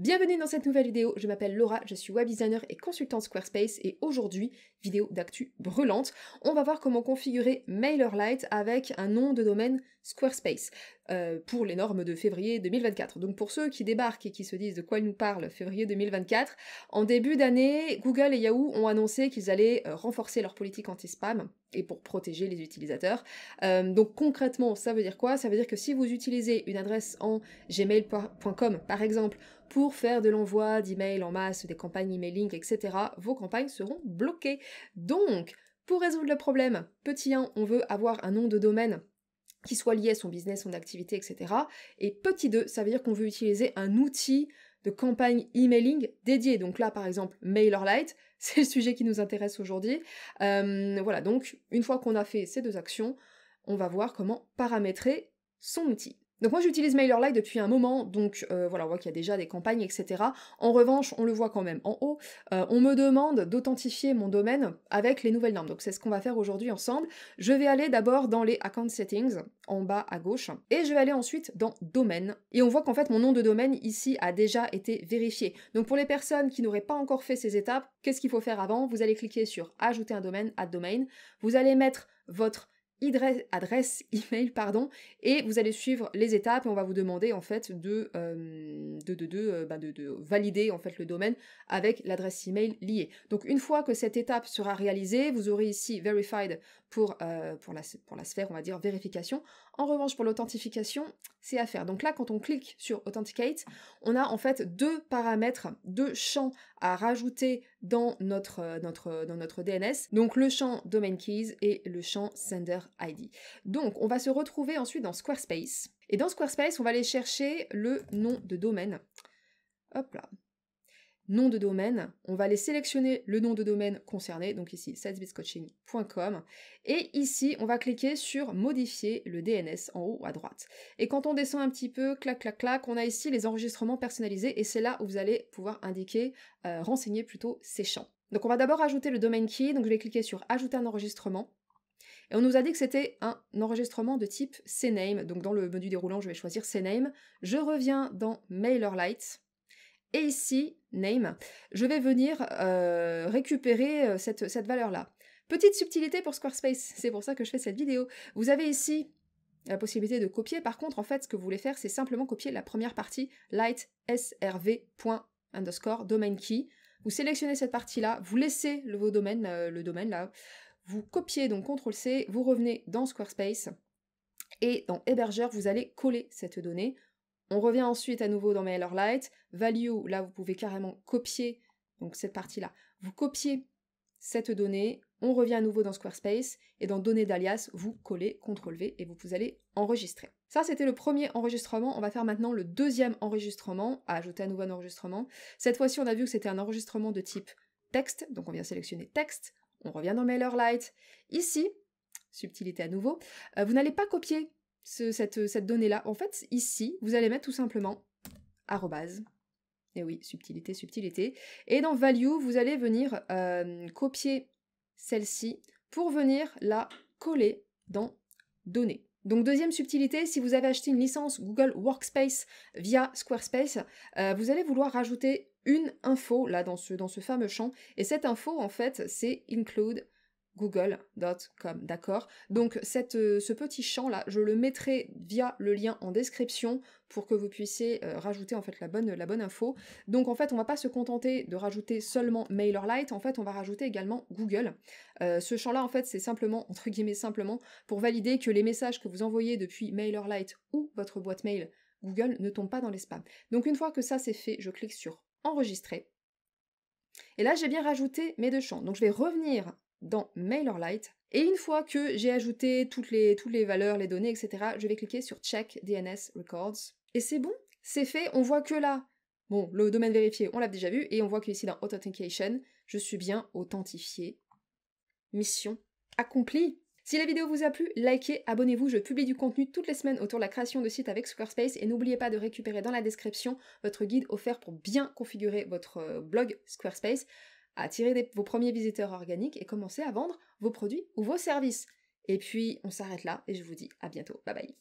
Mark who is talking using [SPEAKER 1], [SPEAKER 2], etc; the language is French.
[SPEAKER 1] Bienvenue dans cette nouvelle vidéo, je m'appelle Laura, je suis web designer et consultante Squarespace et aujourd'hui, vidéo d'actu brûlante, on va voir comment configurer MailerLite avec un nom de domaine Squarespace pour les normes de février 2024. Donc pour ceux qui débarquent et qui se disent de quoi ils nous parlent février 2024, en début d'année, Google et Yahoo ont annoncé qu'ils allaient renforcer leur politique anti-spam et pour protéger les utilisateurs. Donc concrètement, ça veut dire quoi? Ça veut dire que si vous utilisez une adresse en gmail.com par exemple, pour faire de l'envoi d'emails en masse, des campagnes emailing, etc., vos campagnes seront bloquées. Donc, pour résoudre le problème, petit 1, on veut avoir un nom de domaine qui soit lié à son business, son activité, etc. Et petit 2, ça veut dire qu'on veut utiliser un outil de campagne emailing dédié. Donc là, par exemple, MailerLite, c'est le sujet qui nous intéresse aujourd'hui. Voilà, donc une fois qu'on a fait ces deux actions, on va voir comment paramétrer son outil. Donc moi j'utilise MailerLite depuis un moment, donc voilà, on voit qu'il y a déjà des campagnes, etc. En revanche, on le voit quand même en haut, on me demande d'authentifier mon domaine avec les nouvelles normes. Donc c'est ce qu'on va faire aujourd'hui ensemble. Je vais aller d'abord dans les Account Settings, en bas à gauche, et je vais aller ensuite dans Domaine. Et on voit qu'en fait mon nom de domaine ici a déjà été vérifié. Donc pour les personnes qui n'auraient pas encore fait ces étapes, qu'est-ce qu'il faut faire avant? Vous allez cliquer sur Ajouter un domaine, Add Domain, vous allez mettre votre adresse email, pardon, et vous allez suivre les étapes et on va vous demander en fait de valider en fait le domaine avec l'adresse email liée. Donc une fois que cette étape sera réalisée, vous aurez ici Verified pour la sphère, on va dire, vérification. En revanche, pour l'authentification, c'est à faire. Donc là, quand on clique sur Authenticate, on a en fait deux paramètres, deux champs à rajouter dans notre DNS. Donc le champ Domain Keys et le champ Sender ID. Donc on va se retrouver ensuite dans Squarespace. Et dans Squarespace, on va aller chercher le nom de domaine. Hop là. Nom de domaine, on va aller sélectionner le nom de domaine concerné, donc ici salesbizcoaching.com, et ici on va cliquer sur modifier le DNS en haut à droite. Et quand on descend un petit peu, clac clac clac, on a ici les enregistrements personnalisés et c'est là où vous allez pouvoir indiquer, renseigner plutôt ces champs. Donc on va d'abord ajouter le domain key, donc je vais cliquer sur ajouter un enregistrement. Et on nous a dit que c'était un enregistrement de type CNAME, donc dans le menu déroulant je vais choisir CNAME. Je reviens dans MailerLite. Et ici, name, je vais venir récupérer cette valeur-là. Petite subtilité pour Squarespace, c'est pour ça que je fais cette vidéo. Vous avez ici la possibilité de copier. Par contre, en fait, ce que vous voulez faire, c'est simplement copier la première partie, light srv._ domain key. Vous sélectionnez cette partie-là, vous laissez le domaine là, vous copiez donc CTRL-C, vous revenez dans Squarespace, et dans hébergeur, vous allez coller cette donnée. On revient ensuite à nouveau dans MailerLite, value, là vous pouvez carrément copier, donc cette partie-là, vous copiez cette donnée, on revient à nouveau dans Squarespace, et dans données d'alias, vous collez CTRL-V et vous allez enregistrer. Ça c'était le premier enregistrement, on va faire maintenant le deuxième enregistrement, à ajouter un nouvel enregistrement. Cette fois-ci on a vu que c'était un enregistrement de type texte, donc on vient sélectionner texte, on revient dans MailerLite. Ici, subtilité à nouveau, vous n'allez pas copier cette donnée-là. En fait, ici, vous allez mettre tout simplement arrobase. Et oui, subtilité, subtilité. Et dans value, vous allez venir copier celle-ci pour venir la coller dans données. Donc deuxième subtilité, si vous avez acheté une licence Google Workspace via Squarespace, vous allez vouloir rajouter une info là dans ce fameux champ. Et cette info, en fait, c'est include google.com, d'accord? Donc ce petit champ-là, je le mettrai via le lien en description pour que vous puissiez rajouter en fait la bonne info. Donc en fait, on va pas se contenter de rajouter seulement MailerLite, en fait, on va rajouter également Google. Ce champ-là, en fait, c'est simplement, entre guillemets, simplement pour valider que les messages que vous envoyez depuis MailerLite ou votre boîte mail Google ne tombent pas dans les spams. Donc une fois que ça c'est fait, je clique sur Enregistrer. Et là, j'ai bien rajouté mes deux champs. Donc je vais revenir dans MailerLite, et une fois que j'ai ajouté toutes les valeurs, les données, etc., je vais cliquer sur Check DNS Records, et c'est bon, c'est fait, on voit que là, bon, le domaine vérifié, on l'a déjà vu, et on voit qu'ici dans Authentication, je suis bien authentifié. Mission accomplie. Si la vidéo vous a plu, likez, abonnez-vous, je publie du contenu toutes les semaines autour de la création de sites avec Squarespace, et n'oubliez pas de récupérer dans la description votre guide offert pour bien configurer votre blog Squarespace, attirer vos premiers visiteurs organiques et commencer à vendre vos produits ou vos services. Et puis, on s'arrête là et je vous dis à bientôt. Bye bye.